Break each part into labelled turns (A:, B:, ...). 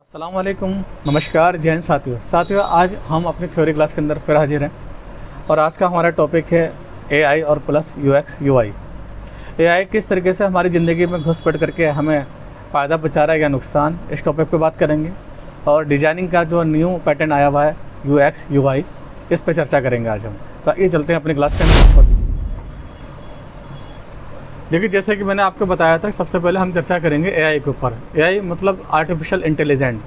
A: अस्सलाम वालेकुम, नमस्कार, जय हिंद साथियों। आज हम अपनी थ्योरी क्लास के अंदर फिर हाजिर हैं और आज का हमारा टॉपिक है एआई और प्लस यूएक्स यूआई। एआई किस तरीके से हमारी ज़िंदगी में घुस-पैठ करके हमें फ़ायदा पहुंचा रहा है या नुकसान, इस टॉपिक पे बात करेंगे। और डिज़ाइनिंग का जो न्यू पैटर्न आया हुआ है यूएक्स यूआई, इस पर चर्चा करेंगे आज हम। तो आइए चलते हैं अपनी क्लास के अंदर। देखिए, जैसे कि मैंने आपको बताया था, सबसे पहले हम चर्चा करेंगे एआई के ऊपर। एआई मतलब आर्टिफिशियल इंटेलिजेंट।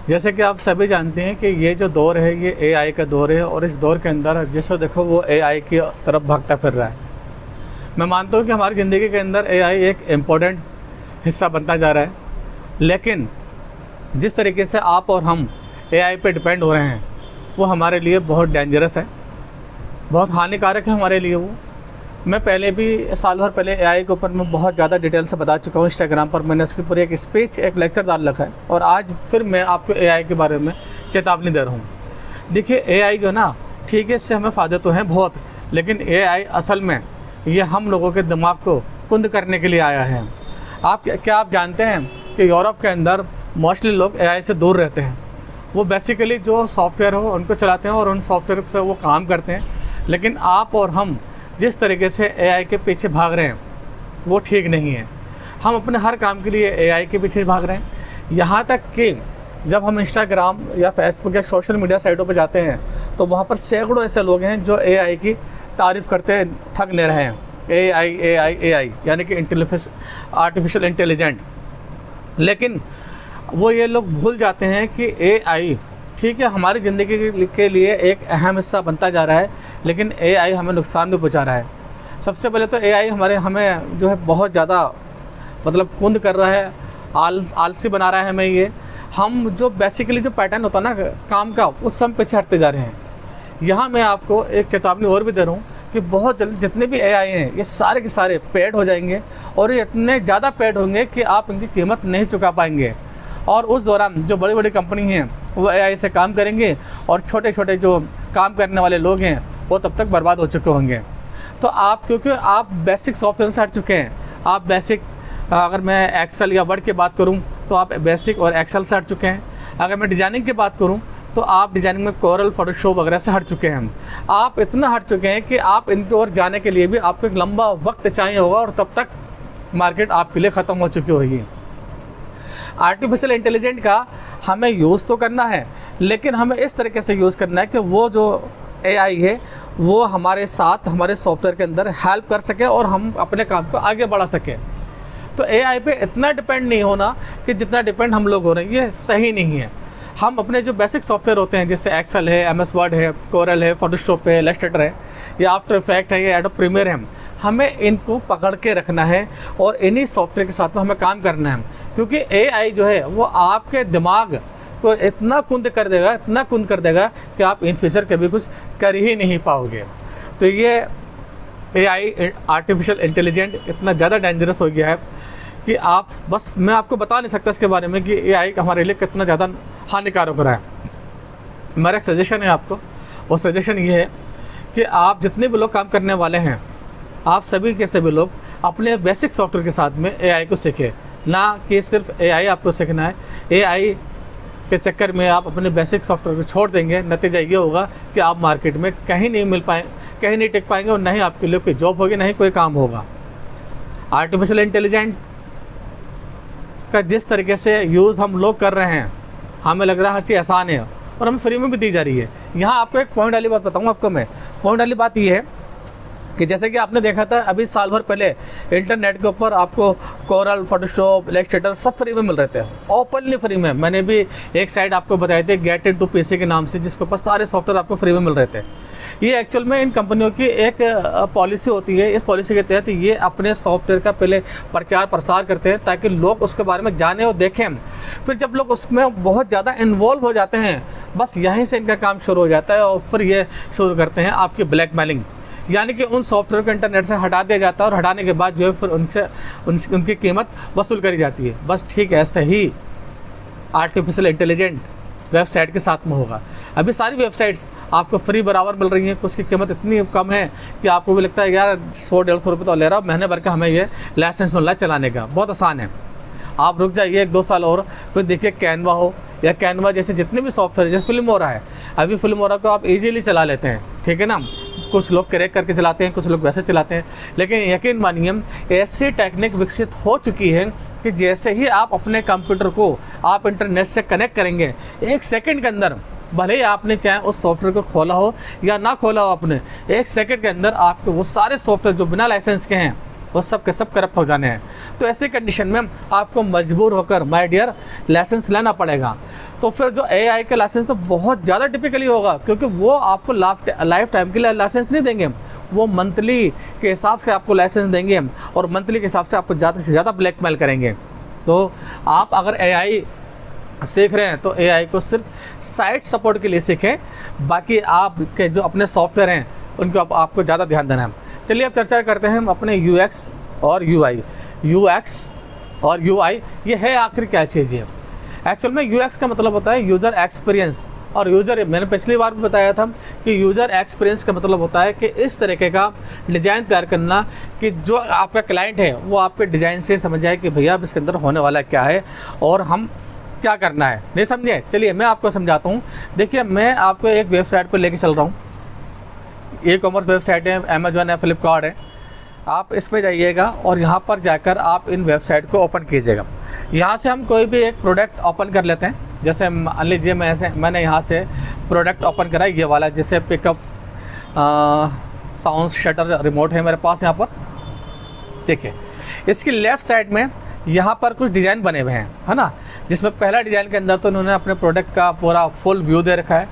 A: जैसे कि आप सभी जानते हैं कि ये जो दौर है ये एआई का दौर है और इस दौर के अंदर जिसको देखो वो एआई की तरफ भागता फिर रहा है। मैं मानता हूँ कि हमारी ज़िंदगी के अंदर एआई एक इम्पोर्टेंट हिस्सा बनता जा रहा है, लेकिन जिस तरीके से आप और हम एआई पे डिपेंड हो रहे हैं वो हमारे लिए बहुत डेंजरस है, बहुत हानिकारक है हमारे लिए वो। मैं पहले भी साल भर पहले एआई के ऊपर मैं बहुत ज़्यादा डिटेल से बता चुका हूँ। इंस्टाग्राम पर मैंने उसके ऊपर एक स्पीच, एक लेक्चर डाल रखा है और आज फिर मैं आपको एआई के बारे में चेतावनी दे रहा हूँ। देखिए, एआई जो ना, ठीक है, इससे हमें फ़ायदे तो हैं बहुत, लेकिन एआई असल में ये हम लोगों के दिमाग को कुंद करने के लिए आया है। आप जानते हैं कि यूरोप के अंदर मोस्टली लोग एआई से दूर रहते हैं। वो बेसिकली जो सॉफ्टवेयर हो उनको चलाते हैं और उन सॉफ्टवेयर पर वो काम करते हैं, लेकिन आप और हम जिस तरीके से एआई के पीछे भाग रहे हैं वो ठीक नहीं है। हम अपने हर काम के लिए एआई के पीछे भाग रहे हैं। यहाँ तक कि जब हम इंस्टाग्राम या फेसबुक या सोशल मीडिया साइटों पर जाते हैं तो वहाँ पर सैकड़ों ऐसे लोग हैं जो एआई की तारीफ़ करते थक नहीं रहे हैं। एआई एआई एआई यानी कि आर्टिफिशियल इंटेलिजेंट। लेकिन वो ये लोग भूल जाते हैं कि एआई, ठीक है, हमारी ज़िंदगी के लिए एक अहम हिस्सा बनता जा रहा है, लेकिन एआई हमें नुकसान भी पहुंचा रहा है। सबसे पहले तो एआई हमें जो है बहुत ज़्यादा मतलब कुंद कर रहा है, आलसी बना रहा है हमें। ये हम जो बेसिकली जो पैटर्न होता है ना काम का, उस हम पीछे हटते जा रहे हैं। यहाँ मैं आपको एक चेतावनी और भी दे रहा हूँ कि बहुत जल्द जितने भी एआई हैं ये सारे के सारे पेड हो जाएंगे और ये इतने ज़्यादा पेड होंगे कि आप इनकी कीमत नहीं चुका पाएंगे। और उस दौरान जो बड़ी बड़ी कंपनी हैं वो एआई से काम करेंगे और छोटे छोटे जो काम करने वाले लोग हैं वो तब तक बर्बाद हो चुके होंगे। तो क्योंकि आप बेसिक सॉफ्टवेयर से हट चुके हैं, आप बेसिक, अगर मैं एक्सेल या वर्ड की बात करूं तो आप बेसिक और एक्सेल से हट चुके हैं। अगर मैं डिज़ाइनिंग की बात करूं तो आप डिज़ाइनिंग में कोरल, फोटोशॉप वगैरह से हट चुके हैं। आप इतना हट चुके हैं कि आप इनकी ओर जाने के लिए भी आपको एक लंबा वक्त चाहिए होगा और तब तक मार्केट आपके लिए ख़त्म हो चुकी होगी। आर्टिफिशियल इंटेलिजेंट का हमें यूज़ तो करना है, लेकिन हमें इस तरीके से यूज़ करना है कि वो जो एआई है वो हमारे साथ हमारे सॉफ्टवेयर के अंदर हेल्प कर सके और हम अपने काम को आगे बढ़ा सकें। तो एआई पे इतना डिपेंड नहीं होना कि जितना डिपेंड हम लोग हो रहे हैं, ये सही नहीं है। हम अपने जो बेसिक सॉफ्टवेयर होते हैं जैसे एक्सेल है, एमएस वर्ड है, कोरल है, फोटोशॉप है, इलस्ट्रेटर है या आफ्टर इफेक्ट है या एडोब प्रीमियर है, हमें इनको पकड़ के रखना है और इन्हीं सॉफ्टवेयर के साथ में हमें काम करना है। क्योंकि एआई जो है वो आपके दिमाग को इतना कुंद कर देगा, इतना कुंद कर देगा कि आप इन फ्यूचर कभी कुछ कर ही नहीं पाओगे। तो ये एआई आर्टिफिशियल इंटेलिजेंट इतना ज़्यादा डेंजरस हो गया है कि आप बस, मैं आपको बता नहीं सकता इसके बारे में कि एआई हमारे लिए कितना ज़्यादा हानिकारक हो रहा है। मेरा एक सजेशन है आपको, वो सजेशन ये है कि आप जितने भी लोग काम करने वाले हैं, आप सभी के सभी लोग अपने बेसिक सॉफ्टवेयर के साथ में एआई को सीखें। ना कि सिर्फ एआई आपको सीखना है, एआई के चक्कर में आप अपने बेसिक सॉफ्टवेयर को छोड़ देंगे, नतीजा ये होगा कि आप मार्केट में कहीं नहीं टिक पाएंगे और ना ही आपके लिए कोई जॉब होगी, ना ही कोई काम होगा। आर्टिफिशियल इंटेलिजेंट का जिस तरीके से यूज़ हम लोग कर रहे हैं, हमें लग रहा है हर चीज़ आसान है और हमें फ्री में भी दी जा रही है। यहाँ आपको एक पॉइंट वाली बात बताऊँ आपको मैं। पॉइंट वाली बात ये है कि जैसे कि आपने देखा था अभी साल भर पहले इंटरनेट के ऊपर आपको कोरल, फोटोशॉप, इलस्ट्रेटर सब फ्री में मिल रहे थे, ओपनली फ्री में। मैंने भी एक साइट आपको बताए थे गेट इनटू पीसी के नाम से, जिसके ऊपर सारे सॉफ्टवेयर आपको फ्री में मिल रहे थे। ये एक्चुअल में इन कंपनियों की एक पॉलिसी होती है। इस पॉलिसी के तहत ये अपने सॉफ्टवेयर का पहले प्रचार प्रसार करते हैं ताकि लोग उसके बारे में जाने और देखें। फिर जब लोग उसमें बहुत ज़्यादा इन्वॉल्व हो जाते हैं, बस यहीं से इनका काम शुरू हो जाता है और फिर ये शुरू करते हैं आपकी ब्लैकमेलिंग, यानी कि उन सॉफ्टवेयर को इंटरनेट से हटा दिया जाता है और हटाने के बाद जो है फिर उनकी कीमत वसूल करी जाती है। बस ठीक ऐसे ही आर्टिफिशियल इंटेलिजेंट वेबसाइट के साथ में होगा। अभी सारी वेबसाइट्स आपको फ्री बराबर मिल रही हैं, कुछ की कीमत इतनी कम है कि आपको भी लगता है यार 100-150 रुपये तो ले रहा हूँ, महीने भर का हमें ये लाइसेंस मिल रहा है चलाने का, बहुत आसान है। आप रुक जाइए 1-2 साल और, फिर देखिए कैनवा हो या कैनवा जैसे जितने भी सॉफ्टवेयर, जैसे फिल्मोरा है, अभी फिल्मोरा को आप इजीली चला लेते हैं, ठीक है ना। कुछ लोग क्रैक करके चलाते हैं, कुछ लोग वैसे चलाते हैं, लेकिन यकीन मानिए ऐसी टेक्निक विकसित हो चुकी है कि जैसे ही आप अपने कंप्यूटर को आप इंटरनेट से कनेक्ट करेंगे, 1 सेकंड के अंदर, भले ही आपने चाहे उस सॉफ्टवेयर को खोला हो या ना खोला हो आपने, 1 सेकंड के अंदर आपके वो सारे सॉफ्टवेयर जो बिना लाइसेंस के हैं वो सब के सब करप्ट हो जाने हैं। तो ऐसी कंडीशन में आपको मजबूर होकर माय डियर लाइसेंस लेना पड़ेगा। तो फिर जो एआई का लाइसेंस तो बहुत ज़्यादा टिपिकली होगा, क्योंकि वो आपको लाइफ टाइम के लिए लाइसेंस नहीं देंगे, वो मंथली के हिसाब से आपको लाइसेंस देंगे और मंथली के हिसाब से आपको ज़्यादा से ज़्यादा ब्लैकमेल करेंगे। तो आप अगर एआई सीख रहे हैं तो एआई को सिर्फ साइट सपोर्ट के लिए सीखें, बाकी आपके जो अपने सॉफ्टवेयर हैं उनको आपको ज़्यादा ध्यान देना है। चलिए अब चर्चा करते हैं हम अपने यूएक्स और यूआई। यूएक्स और यूआई ये है आखिर क्या चीज़ है? एक्चुअल में यूएक्स का मतलब होता है यूज़र एक्सपीरियंस, और यूज़र, मैंने पिछली बार भी बताया था कि यूज़र एक्सपीरियंस का मतलब होता है कि इस तरीके का डिज़ाइन तैयार करना कि जो आपका क्लाइंट है वो आपके डिज़ाइन से समझ जाए कि भैया अब इसके अंदर होने वाला क्या है और हम क्या करना है। नहीं समझे? चलिए मैं आपको समझाता हूँ। देखिए मैं आपको एक वेबसाइट पर लेके चल रहा हूँ, ई-कॉमर्स वेबसाइट है, अमेजोन है, फ्लिपकार्ट है। आप इस पर जाइएगा और यहाँ पर जाकर आप इन वेबसाइट को ओपन कीजिएगा। यहाँ से हम कोई भी एक प्रोडक्ट ओपन कर लेते हैं। जैसे मान लीजिए मैंने यहाँ से प्रोडक्ट ओपन करा, ये वाला, जैसे पिकअप साउंड शटर रिमोट है मेरे पास यहाँ पर। देखिए इसकी लेफ़्ट साइड में यहाँ पर कुछ डिज़ाइन बने हुए हैं, है ना, जिसमें पहला डिज़ाइन के अंदर तो इन्होंने अपने प्रोडक्ट का पूरा फुल व्यू दे रखा है।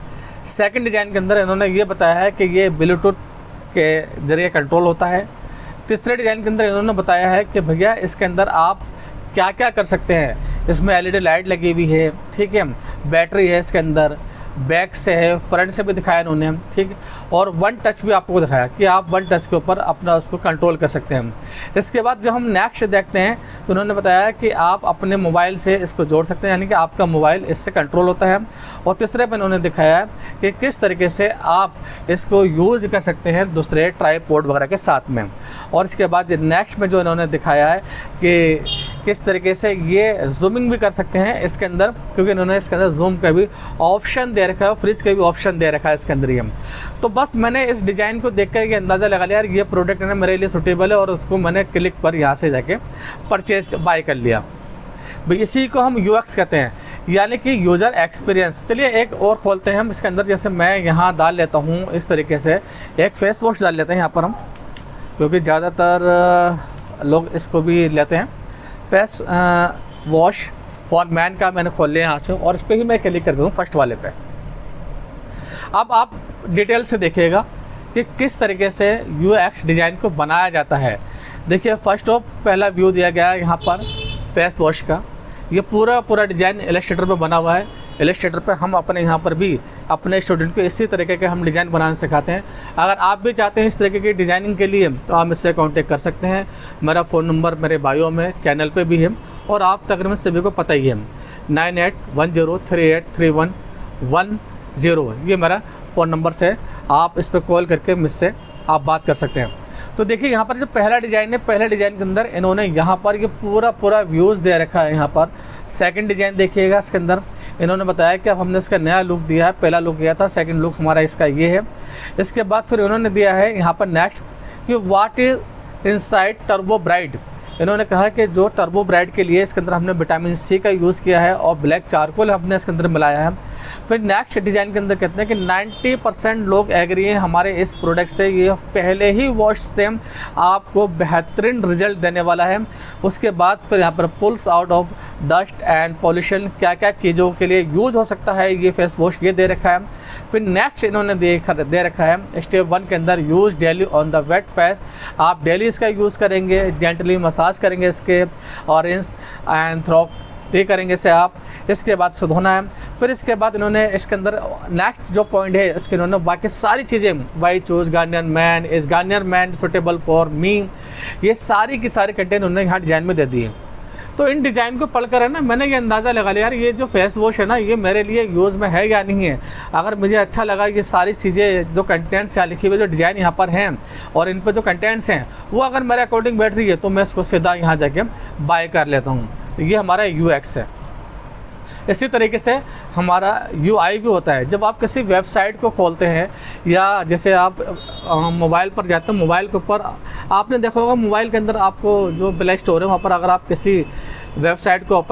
A: सेकंड डिज़ाइन के अंदर इन्होंने ये बताया है कि ये ब्लूटूथ के ज़रिए कंट्रोल होता है। तीसरे डिज़ाइन के अंदर इन्होंने बताया है कि भैया इसके अंदर आप क्या क्या कर सकते हैं। इसमें एलईडी लाइट लगी हुई है, ठीक है, बैटरी है इसके अंदर, बैक से है, फ्रंट से भी दिखाया इन्होंने, ठीक है, और वन टच भी आपको दिखाया कि आप वन टच के ऊपर अपना उसको कंट्रोल कर सकते हैं। इसके बाद जो हम नेक्स्ट देखते हैं तो उन्होंने बताया कि आप अपने मोबाइल से इसको जोड़ सकते हैं, यानी कि आपका मोबाइल इससे कंट्रोल होता है। और तीसरे पर इन्होंने दिखाया कि किस तरीके से आप इसको यूज़ कर सकते हैं दूसरे ट्राइपॉड वगैरह के साथ में। और इसके बाद नेक्स्ट में जो इन्होंने दिखाया है कि किस तरीके से ये जूमिंग भी कर सकते हैं इसके अंदर, क्योंकि इन्होंने इसके अंदर जूम का भी ऑप्शन दे रखा है, फ्रिज का भी ऑप्शन दे रखा है इसके अंदर ही। तो बस मैंने इस डिज़ाइन को देखकर ये अंदाज़ा लगा लिया यार ये प्रोडक्ट है मेरे लिए सूटेबल है, और उसको मैंने क्लिक पर यहाँ से जाके परचेज बाय कर लिया। भाई इसी को हम यूएक्स कहते हैं, यानी कि यूज़र एक्सपीरियंस। चलिए एक और खोलते हैं हम इसके अंदर। जैसे मैं यहाँ डाल लेता हूँ इस तरीके से, एक फेस वॉश डाल लेते हैं यहाँ पर हम, क्योंकि ज़्यादातर लोग इसको भी लेते हैं। फेस वॉश फॉर मैन का मैंने खोल लिया यहाँ से, और इस पर ही मैं क्लिक कर दूँ फर्स्ट वाले पे। अब आप डिटेल से देखिएगा कि किस तरीके से यूएक्स डिज़ाइन को बनाया जाता है। देखिए फर्स्ट ऑफ पहला व्यू दिया गया है यहाँ पर फेस वॉश का। ये पूरा डिज़ाइन इलस्ट्रेटर पे बना हुआ है। इलस्ट्रेटर पे हम अपने यहाँ पर भी अपने स्टूडेंट को इसी तरीके के हम डिज़ाइन बनाना सिखाते हैं। अगर आप भी चाहते हैं इस तरीके की डिज़ाइनिंग के लिए तो आप इससे कांटेक्ट कर सकते हैं। मेरा फ़ोन नंबर मेरे बायो में चैनल पे भी है, और आप तकरीबन सभी को पता ही है, 9810383110 ये मेरा फ़ोन नंबर से आप इस पर कॉल करके मुझसे आप बात कर सकते हैं। तो देखिए यहाँ पर जो पहला डिज़ाइन है, पहले डिज़ाइन के अंदर इन्होंने यहाँ पर ये पूरा व्यूज़ दे रखा है। यहाँ पर सेकंड डिज़ाइन देखिएगा, इसके अंदर इन्होंने बताया कि अब हमने इसका नया लुक दिया है, पहला लुक गया था, सेकंड लुक हमारा इसका ये है। इसके बाद फिर इन्होंने दिया है यहाँ पर नेक्स्ट कि what is inside turbo bright. इन्होंने कहा कि जो टर्बो ब्राइट के लिए इसके अंदर हमने विटामिन सी का यूज़ किया है और ब्लैक चारकोल हमने इसके अंदर मिलाया है। फिर नेक्स्ट डिज़ाइन के अंदर कहते हैं कि 90% लोग एग्री हैं हमारे इस प्रोडक्ट से, ये पहले ही वॉश से आपको बेहतरीन रिजल्ट देने वाला है। उसके बाद फिर यहाँ पर pools out of dust and pollution, क्या क्या चीज़ों के लिए यूज़ हो सकता है ये फेस वॉश, ये दे रखा है। फिर नेक्स्ट इन्होंने दे रखा है स्टेप 1 के अंदर use daily on the wait face. आप डेली इसका यूज़ करेंगे, जेंटली मसाज करेंगे इसके, और रिंस एंड थ्रो ये करेंगे इसे आप। इसके बाद शुद्ध होना है। फिर इसके बाद इन्होंने इसके अंदर नेक्स्ट जो पॉइंट है इसके इन्होंने बाकी सारी चीज़ें, why choose Garnier Men, is Garnier Men suitable for me, ये सारी की सारी कंटेंट उन्होंने यहाँ डिज़ाइन में दे दी है। तो इन डिज़ाइन को पढ़कर है ना मैंने ये अंदाज़ा लगा लिया यार ये जो फेस वॉश है ना ये मेरे लिए यूज़ में है या नहीं है। अगर मुझे अच्छा लगा ये सारी चीज़ें जो कंटेंट्स यहाँ लिखी हुई जो डिज़ाइन यहाँ पर हैं और इन पर जो कंटेंट्स हैं वो अगर मेरे अकॉर्डिंग बैठ रही है तो मैं इसको सीधा यहाँ जाके बाय कर लेता हूँ। तो ये हमारा यूएक्स है। इसी तरीके से हमारा यूआई भी होता है। जब आप किसी वेबसाइट को खोलते हैं या जैसे आप मोबाइल पर जाते हैं, मोबाइल के ऊपर आपने देखा होगा मोबाइल के अंदर आपको जो प्ले स्टोर है वहाँ पर अगर आप किसी वेबसाइट को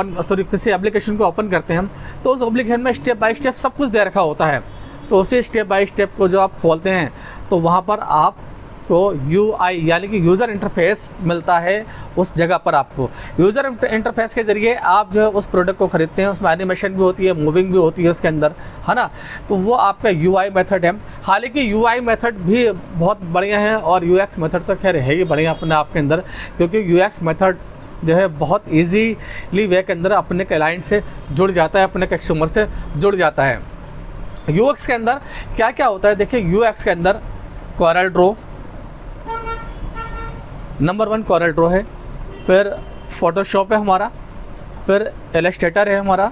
A: किसी एप्लीकेशन को ओपन करते हैं तो उस एप्लीकेशन में स्टेप बाय स्टेप सब कुछ दे रखा होता है। तो उसी स्टेप बाय स्टेप को जो आप खोलते हैं तो वहाँ पर आपको यूआई यानी कि यूज़र इंटरफेस मिलता है। उस जगह पर आपको यूज़र इंटरफेस के ज़रिए आप जो है उस प्रोडक्ट को ख़रीदते हैं। उसमें एनिमेशन भी होती है, मूविंग भी होती है उसके अंदर, है ना। तो वो आपका यूआई मेथड है। हालांकि यूआई मेथड भी बहुत बढ़िया है और यूएक्स मेथड तो खैर है ही बढ़िया अपने आप के अंदर, क्योंकि यूएक्स मेथड जो है बहुत ईजीली वे के अंदर अपने क्लाइंट से जुड़ जाता है, अपने कस्टमर से जुड़ जाता है। यूएक्स के अंदर क्या क्या होता है, देखिए यूएक्स के अंदर Corel Draw number 1 Corel Draw है, फिर फ़ोटोशॉप है हमारा, फिर इलस्ट्रेटर है हमारा।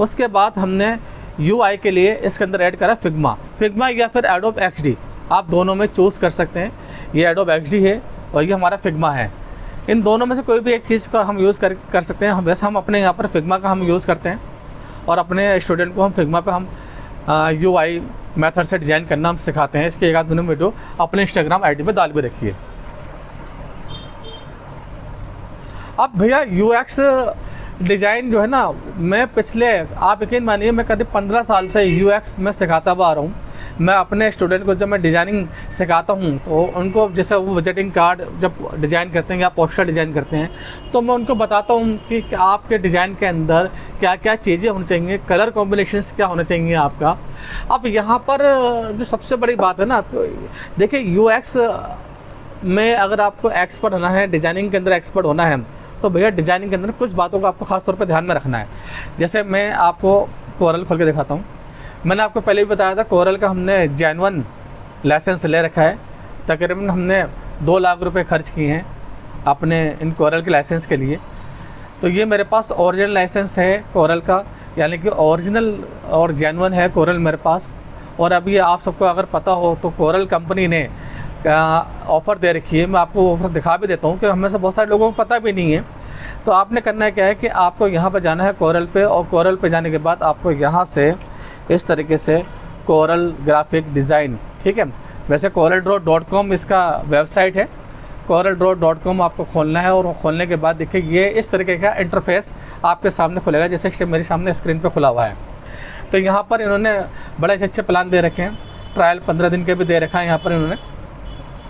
A: उसके बाद हमने यूआई के लिए इसके अंदर ऐड करा फिग्मा या फिर एडोब एक्सडी, आप दोनों में चूज़ कर सकते हैं। ये एडोब एक्सडी है और ये हमारा फिग्मा है। इन दोनों में से कोई भी एक चीज़ का हम यूज़ कर सकते हैं। वैसे हम अपने यहाँ पर फिग्मा का हम यूज़ करते हैं और अपने स्टूडेंट को हम फिग्मा पे हम यूआई मेथड से डिज़ाइन करना हम सिखाते हैं। इसके एक आध दोनों वीडियो अपने इंस्टाग्राम आईडी पे डाल भी रखिए। अब भैया यूएक्स डिज़ाइन जो है ना, मैं पिछले आप यकीन मानिए मैं करीब 15 साल से यूएक्स में सिखाता हुआ आ रहा हूँ। मैं अपने स्टूडेंट को जब मैं डिज़ाइनिंग सिखाता हूँ तो उनको जैसे वो विजिटिंग कार्ड जब डिज़ाइन करते हैं या पोस्टर डिज़ाइन करते हैं तो मैं उनको बताता हूँ कि आपके डिज़ाइन के अंदर क्या क्या चीज़ें होनी चाहिए, कलर कॉम्बिनेशंस क्या होना चाहिए आपका। अब यहाँ पर जो सबसे बड़ी बात है ना, तो देखिए यूएक्स में अगर आपको एक्सपर्ट होना है, डिज़ाइनिंग के अंदर एक्सपर्ट होना है, तो भैया डिज़ाइनिंग के अंदर कुछ बातों को आपको ख़ास तौर पे ध्यान में रखना है। जैसे मैं आपको कोरल खोल के दिखाता हूँ। मैंने आपको पहले भी बताया था कोरल का हमने जेन्युइन लाइसेंस ले रखा है। तकरीबन हमने 2 लाख रुपए खर्च किए हैं अपने इन कोरल के लाइसेंस के लिए। तो ये मेरे पास ओरिजिनल लाइसेंस है कोरल का, यानी कि ओरिजिनल और जेन्युइन है कोरल मेरे पास। और अभी आप सबको अगर पता हो तो कोरल कंपनी ने ऑफ़र दे रखी है। मैं आपको ऑफ़र दिखा भी देता हूँ कि हमें से बहुत सारे लोगों को पता भी नहीं है। तो आपने करना है क्या है कि आपको यहाँ पर जाना है कोरल पे, और कोरल पे जाने के बाद आपको यहाँ से इस तरीके से कोरल ग्राफिक डिज़ाइन, ठीक है। वैसे coreldraw.com इसका वेबसाइट है। coreldraw.com आपको खोलना है और खोलने के बाद देखिए ये इस तरीके का इंटरफेस आपके सामने खुलेगा, जैसे कि मेरे सामने स्क्रीन पे खुला हुआ है। तो यहाँ पर इन्होंने बड़े अच्छे प्लान दे रखे हैं। ट्रायल 15 दिन के भी दे रखा है यहाँ पर इन्होंने।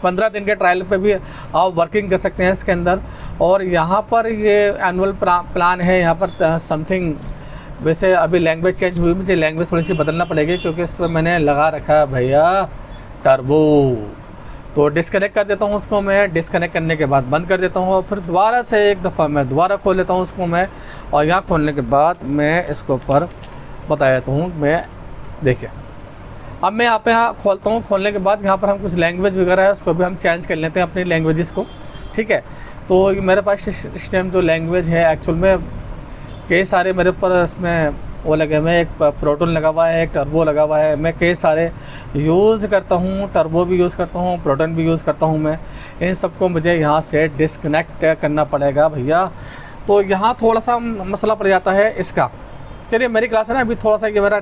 A: 15 दिन के ट्रायल पे भी आप वर्किंग कर सकते हैं इसके अंदर। और यहाँ पर ये एनुअल प्लान है। यहाँ पर समथिंग, वैसे अभी लैंग्वेज चेंज हुई, मुझे लैंग्वेज थोड़ी सी बदलना पड़ेगी क्योंकि इस पर मैंने लगा रखा है भैया टर्बो। तो डिस्कनेक्ट कर देता हूँ उसको मैं। डिस्कनेक्ट करने के बाद बंद कर देता हूँ और फिर दोबारा से एक दफ़ा मैं दोबारा खोल लेता हूँ उसको मैं। और यहाँ खोलने के बाद मैं इसके ऊपर बता देता हूँ मैं। देखिए अब मैं यहाँ पे खोलता हूँ। खोलने के बाद यहाँ पर हम कुछ लैंग्वेज वगैरह है उसको भी हम चेंज कर लेते हैं अपनी लैंग्वेजेस को, ठीक है। तो मेरे पास इस टाइम जो लैंग्वेज है एक्चुअल में कई सारे मेरे ऊपर इसमें वो लगे हुए हैं। एक प्रोटोन लगा हुआ है, एक टर्बो लगा हुआ है। मैं कई सारे यूज़ करता हूँ, टर्बो भी यूज़ करता हूँ, प्रोटोन भी यूज़ करता हूँ मैं। इन सबको मुझे यहाँ से डिस्कनेक्ट करना पड़ेगा भैया। तो यहाँ थोड़ा सा मसला पड़ जाता है इसका। चलिए मेरी क्लास है ना, अभी थोड़ा सा ये मेरा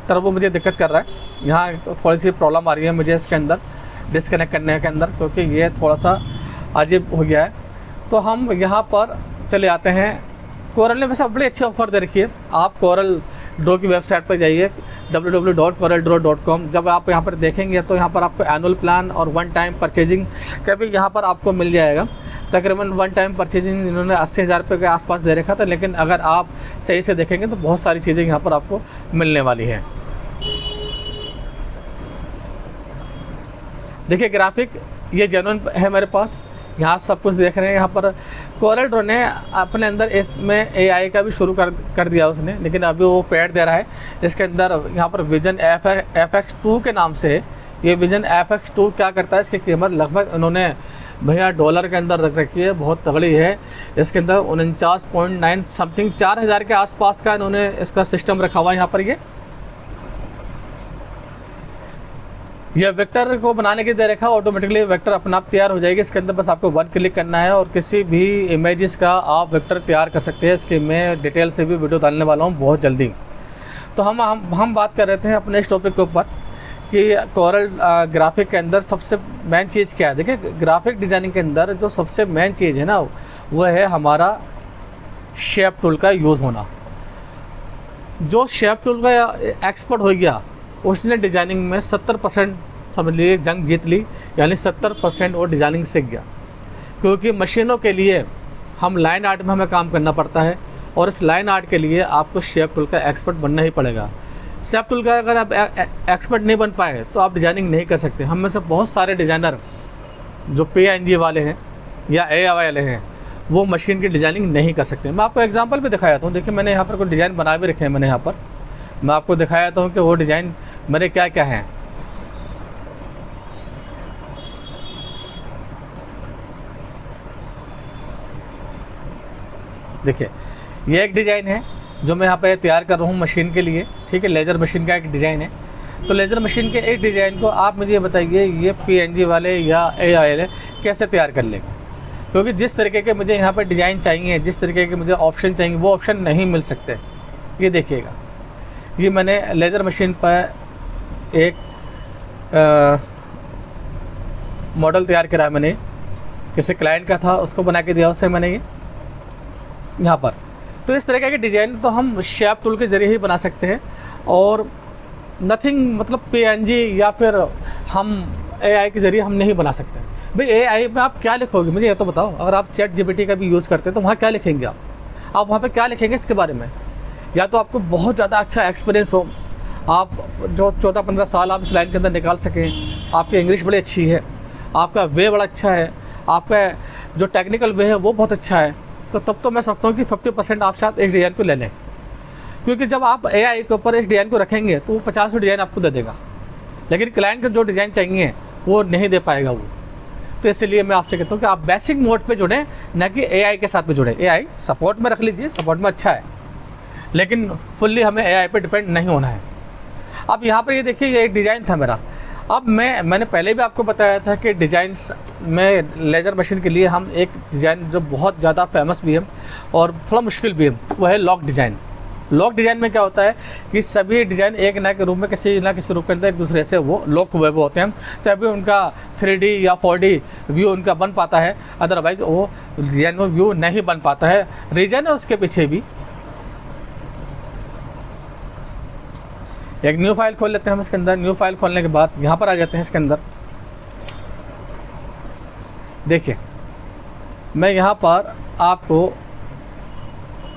A: टर्बो मुझे दिक्कत कर रहा है। यहाँ थोड़ी सी प्रॉब्लम आ रही है मुझे इसके अंदर डिस्कनेक्ट करने के अंदर, क्योंकि ये थोड़ा सा अजीब हो गया है। तो हम यहाँ पर चले आते हैं। कोरल ने वैसे बड़ी अच्छी ऑफ़र दे रखी है। आप कोरल ड्रॉ की वेबसाइट पर जाइए www.coreldraw.com। जब आप यहाँ पर देखेंगे तो यहाँ पर आपको एनुअल प्लान और 1 टाइम परचेजिंग का भी यहाँ पर आपको मिल जाएगा। तकरीबन 1 टाइम परचेजिंग इन्होंने 80,000 रुपये के आसपास दे रखा था, लेकिन अगर आप सही से देखेंगे तो बहुत सारी चीज़ें यहाँ पर आपको मिलने वाली हैं। देखिए ग्राफिक ये जेन्युइन है मेरे पास। यहाँ सब कुछ देख रहे हैं। यहाँ पर कोरल ड्रॉ ने अपने अंदर इसमें AI का भी शुरू कर दिया उसने, लेकिन अभी वो पेड दे रहा है। इसके अंदर यहाँ पर विजन FX2 के नाम से ये विजन FX2 क्या करता है, इसकी कीमत लगभग उन्होंने भैया डॉलर के अंदर रख रखी है, बहुत तगड़ी है। इसके अंदर 49.9 समथिंग 4,000 के आसपास का इन्होंने इसका सिस्टम रखा हुआ है। यहाँ पर यह वेक्टर को बनाने की दे रखा, ऑटोमेटिकली वेक्टर अपने आप तैयार हो जाएगी। इसके अंदर बस आपको वन क्लिक करना है और किसी भी इमेजेस का आप वेक्टर तैयार कर सकते हैं। इसके मैं डिटेल से भी वीडियो डालने वाला हूँ बहुत जल्दी। तो हम बात कर रहे थे अपने इस टॉपिक के ऊपर कि कोरल ग्राफिक के अंदर सबसे मेन चीज़ क्या है। देखिए, ग्राफिक डिज़ाइनिंग के अंदर जो सबसे मेन चीज़ है ना, वो है हमारा शेप टूल का यूज़ होना। जो शेप टूल का एक्सपर्ट हो गया, उसने डिज़ाइनिंग में 70% समझ लीजिए जंग जीत ली, यानी 70% वो डिज़ाइनिंग सीख गया। क्योंकि मशीनों के लिए हम लाइन आर्ट में हमें काम करना पड़ता है, और इस लाइन आर्ट के लिए आपको शेप टूल का एक्सपर्ट बनना ही पड़ेगा। शेप टूल का अगर आप एक्सपर्ट नहीं बन पाए तो आप डिज़ाइनिंग नहीं कर सकते। हम में से बहुत सारे डिज़ाइनर जो PNG वाले हैं या AI वाले हैं, वो मशीन की डिज़ाइनिंग नहीं कर सकते। मैं आपको एग्जांपल भी दिखाया था। देखिए, मैंने यहाँ पर कोई डिज़ाइन बना भी रखे हैं। मैंने यहाँ पर मैं आपको दिखाया था कि वो डिज़ाइन मेरे क्या क्या हैं। देखिए, ये एक डिज़ाइन है जो मैं यहाँ पर तैयार कर रहा हूँ मशीन के लिए। ठीक है, लेज़र मशीन का एक डिज़ाइन है। तो लेज़र मशीन के एक डिज़ाइन को आप मुझे बताइए, ये PNG वाले या AI वाले कैसे तैयार कर लेंगे? क्योंकि जिस तरीके के मुझे यहाँ पर डिज़ाइन चाहिए, जिस तरीके के मुझे ऑप्शन चाहिए, वो ऑप्शन नहीं मिल सकते। ये देखिएगा, ये मैंने लेज़र मशीन पर एक मॉडल तैयार करा। मैंने किसी क्लाइंट का था, उसको बना के दिया उससे मैंने ये यहाँ पर। तो इस तरीके के डिज़ाइन तो हम शेप टूल के ज़रिए ही बना सकते हैं, और नथिंग मतलब PNG या फिर हम AI के ज़रिए हम नहीं बना सकते। भाई AI में आप क्या लिखोगे, मुझे ये तो बताओ। अगर आप ChatGPT का भी यूज़ करते हैं तो वहाँ क्या लिखेंगे आप वहाँ पे क्या लिखेंगे इसके बारे में? या तो आपको बहुत ज़्यादा अच्छा एक्सपीरियंस हो, आप जो 14-15 साल आप इस लाइन के अंदर निकाल सकें, आपकी इंग्लिश बड़ी अच्छी है, आपका वे बड़ा अच्छा है, आपका जो टेक्निकल वे है वो बहुत अच्छा है, तो तब तो मैं समझता हूँ कि 50% आप शायद इस डिज़ाइन को ले लें। क्योंकि जब आप AI के ऊपर इस डिज़ाइन को रखेंगे तो वो 50 डिज़ाइन आपको दे देगा, लेकिन क्लाइंट को जो डिज़ाइन चाहिए वो नहीं दे पाएगा वो। तो इसलिए मैं आपसे कहता हूँ कि आप बेसिक मोड पे जुड़ें, ना कि AI के साथ में जुड़ें। AI सपोर्ट में रख लीजिए, सपोर्ट में अच्छा है, लेकिन फुल्ली हमें AI पे डिपेंड नहीं होना है। अब यहाँ पर ये देखिए, ये एक डिज़ाइन था मेरा। अब मैंने पहले भी आपको बताया था कि डिज़ाइंस में लेज़र मशीन के लिए हम एक डिज़ाइन जो बहुत ज़्यादा फेमस भी है और थोड़ा मुश्किल भी है, वो है लॉक डिज़ाइन। लॉक डिज़ाइन में क्या होता है कि सभी डिज़ाइन एक ना के रूप में किसी ना किसी रूप के अंदर एक दूसरे से वो लॉक हुए हुए होते हैं, तभी उनका 3D या 4D व्यू उनका बन पाता है। अदरवाइज़ वो डिज़ाइन में व्यू नहीं बन पाता है। रीज़न है उसके पीछे भी। एक न्यू फाइल खोल लेते हैं हम इसके अंदर। न्यू फाइल खोलने के बाद यहाँ पर आ जाते हैं इसके अंदर। देखिए, मैं यहाँ पर आपको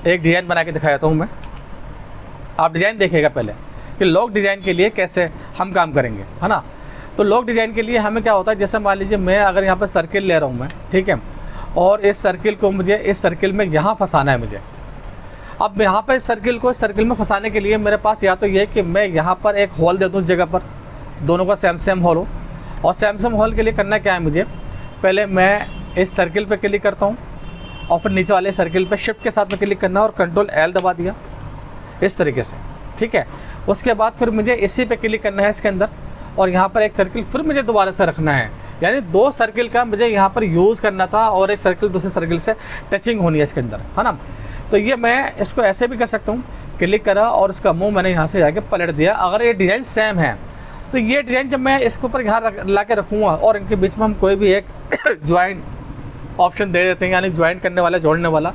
A: एक डिज़ाइन बना के दिखाता हूँ। मैं आप डिज़ाइन देखिएगा पहले कि लॉक डिज़ाइन के लिए कैसे हम काम करेंगे, है ना। तो लॉक डिज़ाइन के लिए हमें क्या होता है, जैसे मान लीजिए मैं अगर यहाँ पर सर्किल ले रहा हूँ मैं, ठीक है, और इस सर्किल को मुझे इस सर्किल में यहाँ फंसाना है मुझे। अब यहाँ पर सर्किल को सर्किल में फंसाने के लिए मेरे पास या तो ये कि मैं यहाँ पर एक होल दे दूँ उस जगह पर, दोनों का सेम होल हो। और सेम होल के लिए करना क्या है मुझे, पहले मैं इस सर्किल पे क्लिक करता हूँ और फिर नीचे वाले सर्किल पे शिफ्ट के साथ में क्लिक करना और कंट्रोल L दबा दिया इस तरीके से, ठीक है। उसके बाद फिर मुझे इसी पे क्लिक करना है इसके अंदर, और यहाँ पर एक सर्किल फिर मुझे दोबारा से रखना है। यानी 2 सर्किल का मुझे यहाँ पर यूज़ करना था और एक सर्किल दूसरे सर्किल से टचिंग होनी है इसके अंदर, है ना। तो ये मैं इसको ऐसे भी कर सकता हूँ, क्लिक करा और इसका मुंह मैंने यहाँ से जाके पलट दिया। अगर ये डिज़ाइन सेम है तो ये डिज़ाइन जब मैं इसके ऊपर यहाँ ला के रखूँगा और इनके बीच में हम कोई भी एक ज्वाइंट ऑप्शन दे देते हैं, यानी ज्वाइंट करने वाला, जोड़ने वाला,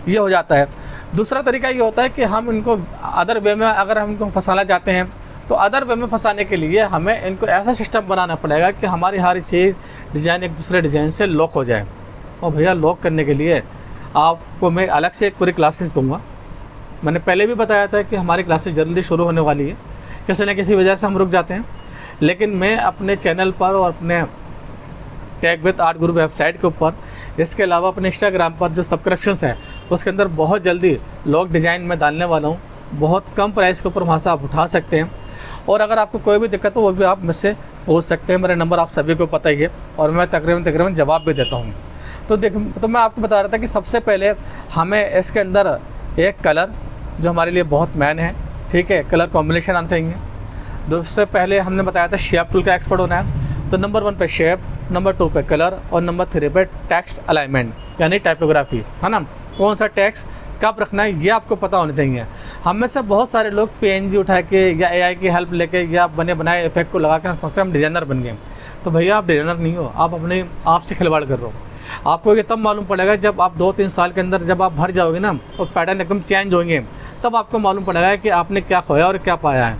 A: ये हो जाता है। दूसरा तरीका ये होता है कि हम इनको अदर वे में अगर हम इनको फंसाना चाहते हैं तो अदर वे में फंसाने के लिए हमें इनको ऐसा सिस्टम बनाना पड़ेगा कि हमारी हर चीज़ डिज़ाइन एक दूसरे डिज़ाइन से लॉक हो जाए। और भैया लॉक करने के लिए आपको मैं अलग से एक पूरी क्लासेस दूंगा। मैंने पहले भी बताया था कि हमारी क्लासेस जल्दी शुरू होने वाली है, किसी न किसी वजह से हम रुक जाते हैं, लेकिन मैं अपने चैनल पर और अपने take with art Guru website के ऊपर, इसके अलावा अपने इंस्टाग्राम पर जो सब्सक्रिप्शंस है उसके अंदर बहुत जल्दी लॉक डिज़ाइन में डालने वाला हूँ। बहुत कम प्राइस के ऊपर वहाँ से आप उठा सकते हैं, और अगर आपको कोई भी दिक्कत हो वो भी आप मुझसे पूछ सकते हैं। मेरा नंबर आप सभी को पता ही है और मैं तकरीबन जवाब भी देता हूँ। तो मैं आपको बता रहा था कि सबसे पहले हमें इसके अंदर एक कलर जो हमारे लिए बहुत मैन है, ठीक है, कलर कॉम्बिनेशन आना चाहिए। दोस्तों पहले हमने बताया था शेप टूल का एक्सपर्ट होना है, तो नंबर 1 पे शेप, नंबर 2 पे कलर और नंबर 3 पे टेक्स्ट अलाइनमेंट यानी टाइपोग्राफी, है ना। कौन सा टेक्स्ट कब रखना है ये आपको पता होना चाहिए। हम में से बहुत सारे लोग PNG उठा के या AI की हेल्प लेके या बने बनाए इफेक्ट को लगा के हम सोचते हैं हम डिज़ाइनर बन गए। तो भैया आप डिज़ाइनर नहीं हो, आप अपने आप से खिलवाड़ कर रहे हो। आपको ये तब मालूम पड़ेगा जब आप 2-3 साल के अंदर जब आप भर जाओगे ना और पैटर्न एकदम चेंज होंगे, तब आपको मालूम पड़ेगा कि आपने क्या खोया और क्या पाया है।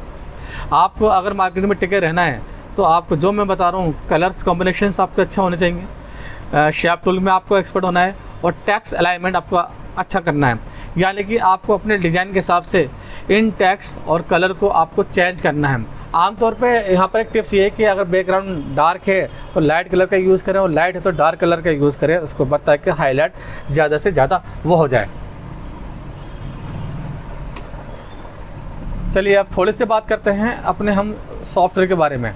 A: आपको अगर मार्केट में टिके रहना है तो आपको जो मैं बता रहा हूँ कलर्स कॉम्बिनेशंस आपके अच्छे होने चाहिए, शेप टूल में आपको एक्सपर्ट होना है और टेक्स्ट अलाइनमेंट आपको अच्छा करना है। यानी कि आपको अपने डिज़ाइन के हिसाब से इन टेक्स्ट और कलर को आपको चेंज करना है। आमतौर पे यहाँ पर एक टिप्स ये है कि अगर बैकग्राउंड डार्क है तो लाइट कलर का यूज़ करें और लाइट है तो डार्क कलर का यूज़ करें, उसके ऊपर ताकि हाईलाइट ज़्यादा से ज़्यादा वो हो जाए। चलिए अब थोड़ी सी बात करते हैं अपने हम सॉफ्टवेयर के बारे में।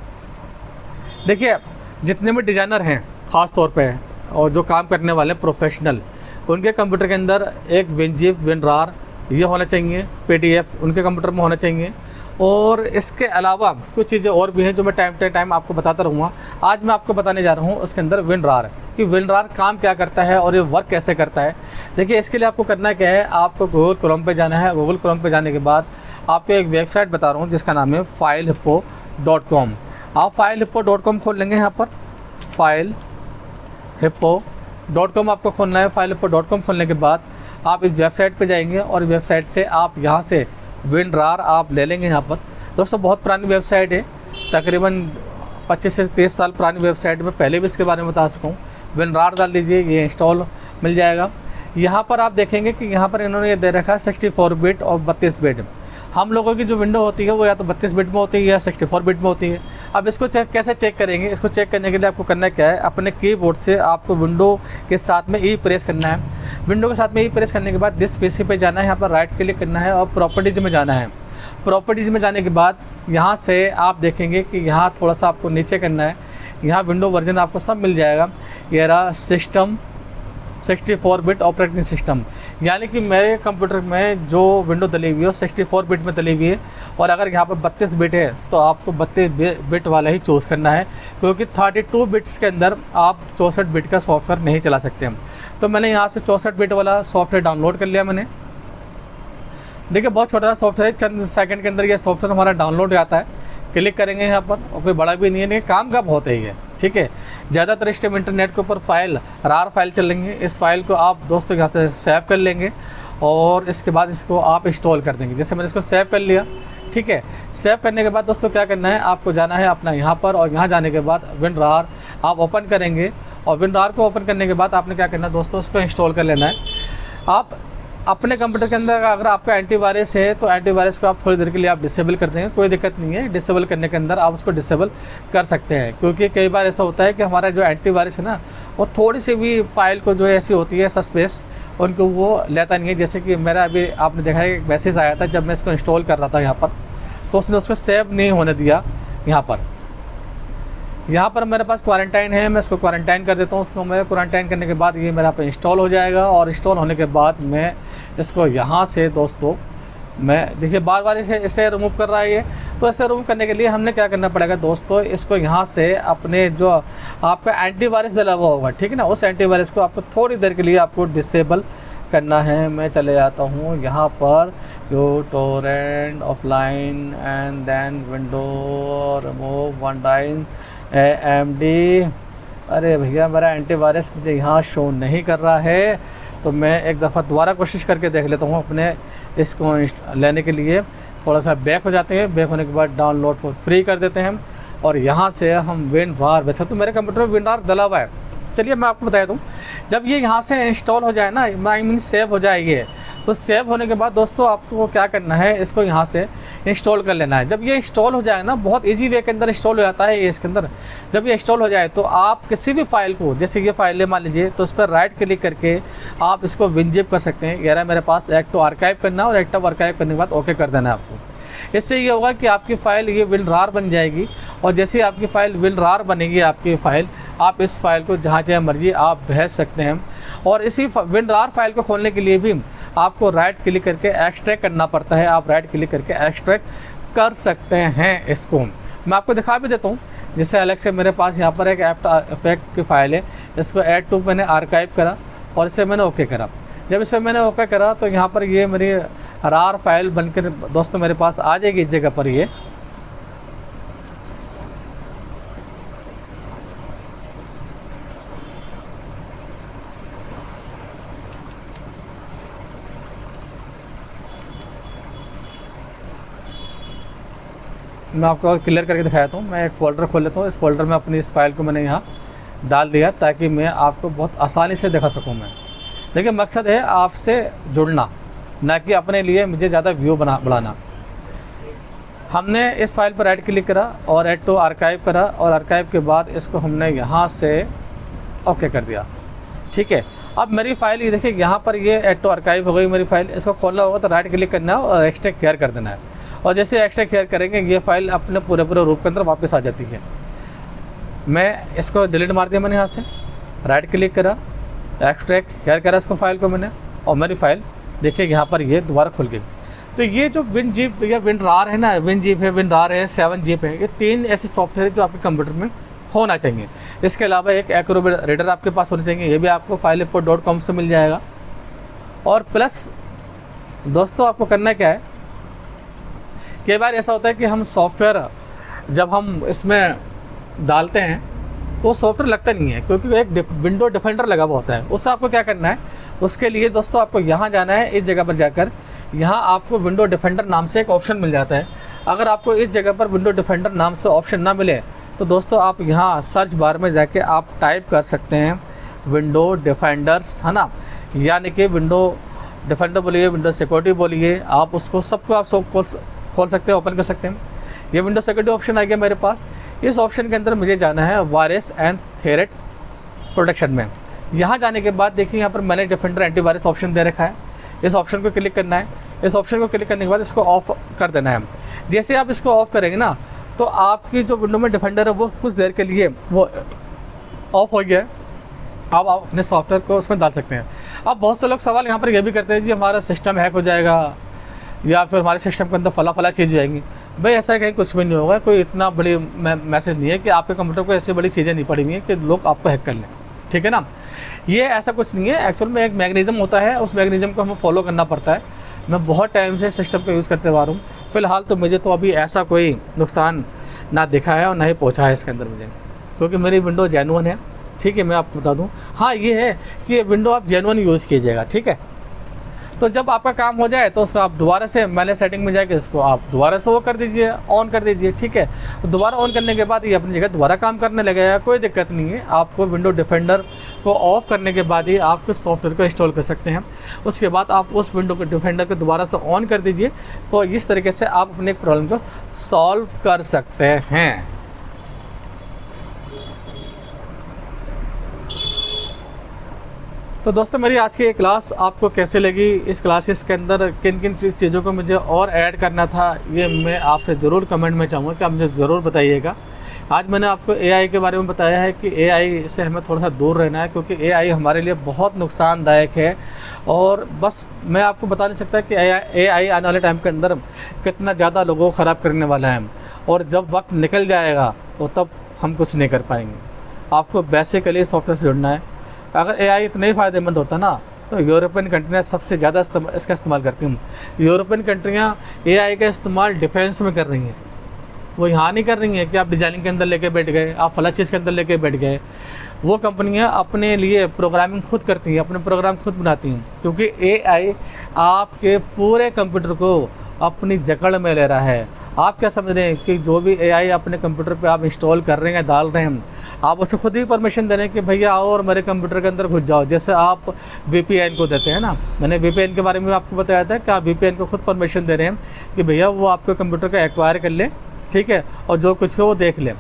A: देखिए जितने भी डिज़ाइनर हैं ख़ास तौर पे और जो काम करने वाले प्रोफेशनल, उनके कंप्यूटर के अंदर एक WinZip, WinRAR ये होना चाहिए, PDF उनके कंप्यूटर में होना चाहिए। और इसके अलावा कुछ चीज़ें और भी हैं जो मैं टाइम टू टाइम आपको बताता रहूँगा। आज मैं आपको बताने जा रहा हूँ उसके अंदर WinRAR कि WinRAR काम क्या करता है और ये वर्क कैसे करता है। देखिए इसके लिए आपको करना क्या है, आपको गूगल क्रोम पे जाना है। गूगल क्रोम पे जाने के बाद आपको एक वेबसाइट बता रहा हूँ जिसका नाम है filehippo.com। आप filehippo.com खोल लेंगे। यहाँ पर filehippo.com आपको खोलना है। filehippo.com खोलने के बाद आप इस वेबसाइट पे जाएंगे और वेबसाइट से आप यहाँ से WinRAR आप ले लेंगे। यहाँ पर दोस्तों बहुत पुरानी वेबसाइट है, तकरीबन 25 से 30 साल पुरानी वेबसाइट में पहले भी इसके बारे में बता सका हूँ। WinRAR डाल दीजिए, ये इंस्टॉल मिल जाएगा। यहाँ पर आप देखेंगे कि यहाँ पर इन्होंने ये दे रखा है 64 बिट और 32 बिट। हम लोगों की जो विंडो होती है वो या तो 32 बिट में होती है या 64 बिट में होती है। अब इसको कैसे चेक करेंगे? इसको चेक करने के लिए आपको करना क्या है, अपने कीबोर्ड से आपको विंडो के साथ में ई प्रेस करना है। विंडो के साथ में ई प्रेस करने के बाद दिस पीसी पे जाना है, यहाँ पर राइट क्लिक करना है और प्रॉपर्टीज़ में जाना है। प्रॉपर्टीज़ में जाने के बाद यहाँ से आप देखेंगे कि यहाँ थोड़ा सा आपको नीचे करना है, यहाँ विंडो वर्जन आपको सब मिल जाएगा। ये रहा सिस्टम 64 बिट ऑपरेटिंग सिस्टम, यानी कि मेरे कंप्यूटर में जो विंडो डली हुई है 64 बिट में डली हुई है। और अगर यहाँ पर 32 बिट है तो आपको 32 बिट वाला ही चूज़ करना है, क्योंकि 32 बिट्स के अंदर आप 64 बिट का सॉफ्टवेयर नहीं चला सकते हम। तो मैंने यहाँ से 64 बिट वाला सॉफ्टवेयर डाउनलोड कर लिया मैंने। देखिए बहुत छोटा सा सॉफ्टवेयर है, चंद सेकंड के अंदर ये सॉफ्टवेयर हमारा डाउनलोड हो जाता है। क्लिक करेंगे यहाँ पर और कोई बड़ा भी नहीं है, नहीं काम का बहुत है ये, ठीक है। ज़्यादातर इस टाइम इंटरनेट के ऊपर रार फाइल चलेंगे। इस फाइल को आप दोस्तों यहाँ से सेव कर लेंगे और इसके बाद इसको आप इंस्टॉल कर देंगे। जैसे मैंने इसको सेव कर लिया, ठीक है। सेव करने के बाद दोस्तों क्या करना है, आपको जाना है अपना यहाँ पर और यहाँ जाने के बाद WinRAR आप ओपन करेंगे और WinRAR को ओपन करने के बाद आपने क्या करना है दोस्तों, उसको इंस्टॉल कर लेना है। आप अपने कंप्यूटर के अंदर अगर आपका एंटीवायरस है तो एंटीवायरस को आप थोड़ी देर के लिए आप डिसेबल कर देंगे, कोई दिक्कत नहीं है। डिसेबल करने के अंदर आप उसको डिसेबल कर सकते हैं, क्योंकि कई बार ऐसा होता है कि हमारा जो एंटीवायरस है ना वो थोड़ी सी भी फाइल को जो ऐसी होती है ऐसा स्पेस उनको वो लेता नहीं है। जैसे कि मेरा अभी आपने देखा है एक मैसेज आया था जब मैं इसको इंस्टॉल कर रहा था यहाँ पर, तो उसने उसको सेव नहीं होने दिया। यहाँ पर मेरे पास क्वारंटाइन है, मैं इसको क्वारंटाइन कर देता हूँ। उसको मैं क्वारंटाइन करने के बाद ये मेरा पे इंस्टॉल हो जाएगा और इंस्टॉल होने के बाद मैं इसको यहाँ से दोस्तों मैं देखिए बार बार इसे रिमूव कर रहा है ये। तो इसे रिमूव करने के लिए हमने क्या करना पड़ेगा दोस्तों, इसको यहाँ से अपने जो आपका एंटीवायरस डला हुआ होगा, ठीक है ना, उस एंटीवायरस को आपको थोड़ी देर के लिए आपको डिसेबल करना है। मैं चले जाता हूँ यहाँ पर यो torrent offline and then window remove one time AMD। अरे भैया मेरा एंटीवायरस मुझे यहाँ शो नहीं कर रहा है, तो मैं एक दफ़ा दोबारा कोशिश करके देख लेता हूँ अपने इसको लेने के लिए। थोड़ा सा बैक हो जाते हैं, बैक होने के बाद डाउनलोड को फ्री कर देते हैं और यहाँ से हम WinRAR, वैसे तो मेरे कंप्यूटर में WinRAR डला हुआ है। चलिए मैं आपको बता दूँ, जब ये यहाँ से इंस्टॉल हो जाए ना, आई मीन सेव हो जाएगी, तो सेव होने के बाद दोस्तों आपको क्या करना है, इसको यहाँ से इंस्टॉल कर लेना है। जब ये इंस्टॉल हो जाए ना, बहुत इजी वे के अंदर इंस्टॉल हो जाता है ये इसके अंदर। जब ये इंस्टॉल हो जाए तो आप किसी भी फाइल को, जैसे ये फाइल है मान लीजिए, तो उस पर राइट क्लिक करके आप इसको WinZip कर सकते हैं। यार मेरे पास एक्ट टू आर्काइव करना और एक्ट टू आर्काइव करने के बाद ओके कर देना है आपको। इससे ये होगा कि आपकी फ़ाइल ये WinRAR बन जाएगी और जैसे ही आपकी फ़ाइल WinRAR बनेगी आपकी फ़ाइल, आप इस फाइल को जहाँ चाहे मर्जी आप भेज सकते हैं। और इसी WinRAR फाइल को खोलने के लिए भी आपको राइट क्लिक करके एक्सट्रैक्ट करना पड़ता है। आप राइट क्लिक करके एक्सट्रैक्ट कर सकते हैं इसको। मैं आपको दिखा भी देता हूँ। जैसे अलग से मेरे पास यहाँ पर एक ऐप की फ़ाइल है, इसको ऐड टू मैंने आर्काइव करा और इसे मैंने ओके करा। जब इसे मैंने ओके करा तो यहाँ पर ये मेरी रार फाइल बनकर दोस्तों मेरे पास आ जाएगी इस जगह पर। ये मैं आपको क्लियर करके दिखाता हूँ। मैं एक फ़ोल्डर खोल लेता हूँ। इस फोल्डर में अपनी इस फाइल को मैंने यहाँ डाल दिया ताकि मैं आपको बहुत आसानी से दिखा सकूँ। मैं देखिए, मकसद है आपसे जुड़ना, ना कि अपने लिए मुझे ज़्यादा व्यू बढ़ाना। हमने इस फाइल पर राइट क्लिक करा और ऐड टू आर्काइव करा और आर्काइव के बाद इसको हमने यहाँ से ओके कर दिया। ठीक है, अब मेरी फाइल ये देखिए, यहाँ पर ये ऐड टू आर्काइव हो गई मेरी फाइल। इसको खोलना होगा तो राइट क्लिक करना है और एक्सट्रैक्ट हियर कर देना है। और जैसे एक्सट्रैक्ट हियर करेंगे ये फाइल अपने पूरे रूप के अंदर वापस आ जाती है। मैं इसको डिलीट मार दिया मैंने यहाँ से, राइट क्लिक करा, एक्सट्रैक्ट हियर करा इसको फाइल को मैंने, और मेरी फाइल देखिए यहाँ पर ये दोबारा खुल गई। तो ये जो WinZip या WinRAR है ना, WinZip है, WinRAR है, 7zip है, ये 3 ऐसे सॉफ्टवेयर जो आपके कंप्यूटर में होना चाहिए। इसके अलावा एक एक्रोबैट रीडर आपके पास होना चाहिए, ये भी आपको FileImport.com से मिल जाएगा। और प्लस दोस्तों आपको करना क्या है, कई बार ऐसा होता है कि हम सॉफ्टवेयर जब हम इसमें डालते हैं तो सॉफ्टवेयर लगता नहीं है, क्योंकि एक विंडो डिफेंडर लगा हुआ होता है। उससे आपको क्या करना है, उसके लिए दोस्तों आपको यहाँ जाना है, इस जगह पर जाकर यहाँ आपको विंडो डिफेंडर नाम से एक ऑप्शन मिल जाता है। अगर आपको इस जगह पर विंडो डिफेंडर नाम से ऑप्शन ना मिले तो दोस्तों आप यहाँ सर्च बार में जाके आप टाइप कर सकते हैं विंडो डिफेंडर्स, है ना, यानी कि विंडो डिफेंडर बोलिए, विंडो सिक्योरिटी बोलिए, आप उसको सबको आप सब खोल सकते हैं, ओपन कर सकते हैं। ये विंडो सिक्योरिटी ऑप्शन आ गया मेरे पास। इस ऑप्शन के अंदर मुझे जाना है वायरस एंड थ्रेट प्रोटेक्शन में। यहाँ जाने के बाद देखिए यहाँ पर मैंने डिफेंडर एंटीवायरस ऑप्शन दे रखा है, इस ऑप्शन को क्लिक करना है। इस ऑप्शन को क्लिक करने के बाद इसको ऑफ कर देना है। जैसे आप इसको ऑफ करेंगे ना तो आपकी जो विंडो में डिफेंडर है वो कुछ देर के लिए वो ऑफ हो गया है। अब आप अपने सॉफ्टवेयर को उसमें डाल सकते हैं। अब बहुत से लोग सवाल यहाँ पर ये भी करते हैं जी हमारा सिस्टम हैक हो जाएगा या फिर हमारे सिस्टम के अंदर फला चीज़ हो जाएगी। भाई ऐसा कहीं कुछ भी नहीं होगा, कोई इतना बड़ी मैसेज नहीं है कि आपके कंप्यूटर को ऐसी बड़ी चीज़ें नहीं पड़ी हुई हैं कि लोग आपको हैक कर लें। ठीक है ना, ये ऐसा कुछ नहीं है। एक्चुअल में एक मैकेनिज़्म होता है, उस मैकेनिज़्म को हमें फॉलो करना पड़ता है। मैं बहुत टाइम से सिस्टम को यूज़ करते हुआ रहा हूँ। फ़िलहाल तो मुझे तो अभी ऐसा कोई नुकसान ना दिखा है और ना ही पहुँचा है इसके अंदर मुझे, क्योंकि मेरी विंडो जेन्युइन है। ठीक है, मैं आपको बता दूँ, हाँ ये है कि ये विंडो आप जेन्युइन यूज़ कीजिएगा। ठीक है, तो जब आपका काम हो जाए तो उसको आप दोबारा से मैंने सेटिंग में जाके इसको आप दोबारा से वो कर दीजिए, ऑन कर दीजिए। ठीक है, तो दोबारा ऑन करने के बाद ये अपनी जगह दोबारा काम करने लगेगा, कोई दिक्कत नहीं है। आपको विंडो डिफेंडर को ऑफ करने के बाद ही आप उस सॉफ्टवेयर को इंस्टॉल कर सकते हैं। उसके बाद आप उस विंडो के डिफेंडर को दोबारा से ऑन कर दीजिए, तो इस तरीके से आप अपने प्रॉब्लम को सॉल्व कर सकते हैं। तो दोस्तों मेरी आज की ये क्लास आपको कैसे लगी, इस क्लासेस के अंदर किन किन चीज़ों को मुझे और ऐड करना था, ये मैं आपसे ज़रूर कमेंट में चाहूँगा कि आप मुझे ज़रूर बताइएगा। आज मैंने आपको एआई के बारे में बताया है कि एआई से हमें थोड़ा सा दूर रहना है, क्योंकि एआई हमारे लिए बहुत नुकसानदायक है। और बस मैं आपको बता नहीं सकता कि एआई आने वाले टाइम के अंदर कितना ज़्यादा लोगों को ख़राब करने वाला है, और जब वक्त निकल जाएगा तो तब हम कुछ नहीं कर पाएंगे। आपको बेसिकली सॉफ्टवेयर से जुड़ना है। अगर एआई इतना ही फ़ायदेमंद होता ना तो यूरोपियन कंट्रियाँ सबसे ज़्यादा इसका इस्तेमाल करती हूँ। यूरोपियन कंट्रियाँ एआई का इस्तेमाल डिफेंस में कर रही हैं, वो यहाँ नहीं कर रही हैं कि आप डिजाइनिंग के अंदर लेके बैठ गए, आप फला चीज़ के अंदर लेके बैठ गए। वो कंपनियाँ अपने लिए प्रोग्रामिंग खुद करती हैं, अपने प्रोग्राम खुद बनाती हैं, क्योंकि एआई आपके पूरे कंप्यूटर को अपनी जकड़ में ले रहा है। आप क्या समझ रहे हैं कि जो भी एआई अपने कंप्यूटर पे आप इंस्टॉल कर रहे हैं, डाल रहे हैं, आप उसे खुद ही परमिशन दे रहे हैं कि भैया आओ और मेरे कंप्यूटर के अंदर घुस जाओ। जैसे आप वीपीएन को देते हैं ना, मैंने वीपीएन के बारे में आपको बताया था कि आप वीपीएन को खुद परमिशन दे रहे हैं कि भैया वो आपके कंप्यूटर को एक्वायर कर ले, ठीक है, और जो कुछ भी वो देख ले।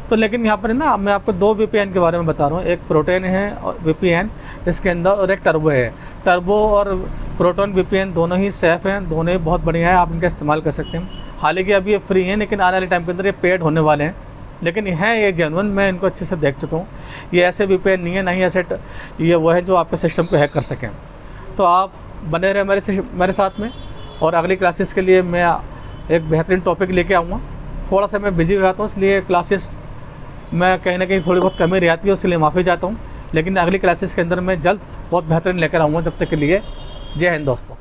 A: तो लेकिन यहाँ पर ना मैं आपको 2 वीपीएन के बारे में बता रहा हूँ, एक प्रोटोन है और वीपीएन इसके अंदर, और एक टर्बो है। टर्बो और प्रोटोन वीपीएन दोनों ही सेफ़ हैं, दोनों ही बहुत बढ़िया है, आप इनका इस्तेमाल कर सकते हैं। हालांकि अभी ये फ्री हैं, लेकिन आने वाले टाइम के अंदर ये पेड होने वाले हैं, लेकिन हैं ये जेन्युइन, मैं इनको अच्छे से देख चुका हूँ। ये ऐसे वीपीएन नहीं है, ना ही ऐसे ये वो है जो आपके सिस्टम को हैक कर सकें। तो आप बने रहे मेरे साथ में, और अगली क्लासेस के लिए मैं एक बेहतरीन टॉपिक लेके आऊँगा। थोड़ा सा मैं बिजी हो जाता हूँ, इसलिए क्लासेस में कहीं ना कहीं थोड़ी बहुत कमी रहती है, इसलिए माफ़ी चाहता हूँ। लेकिन अगली क्लासेस के अंदर मैं जल्द बहुत बेहतरीन लेकर आऊँगा। जब तक के लिए जय हिंद दोस्तों।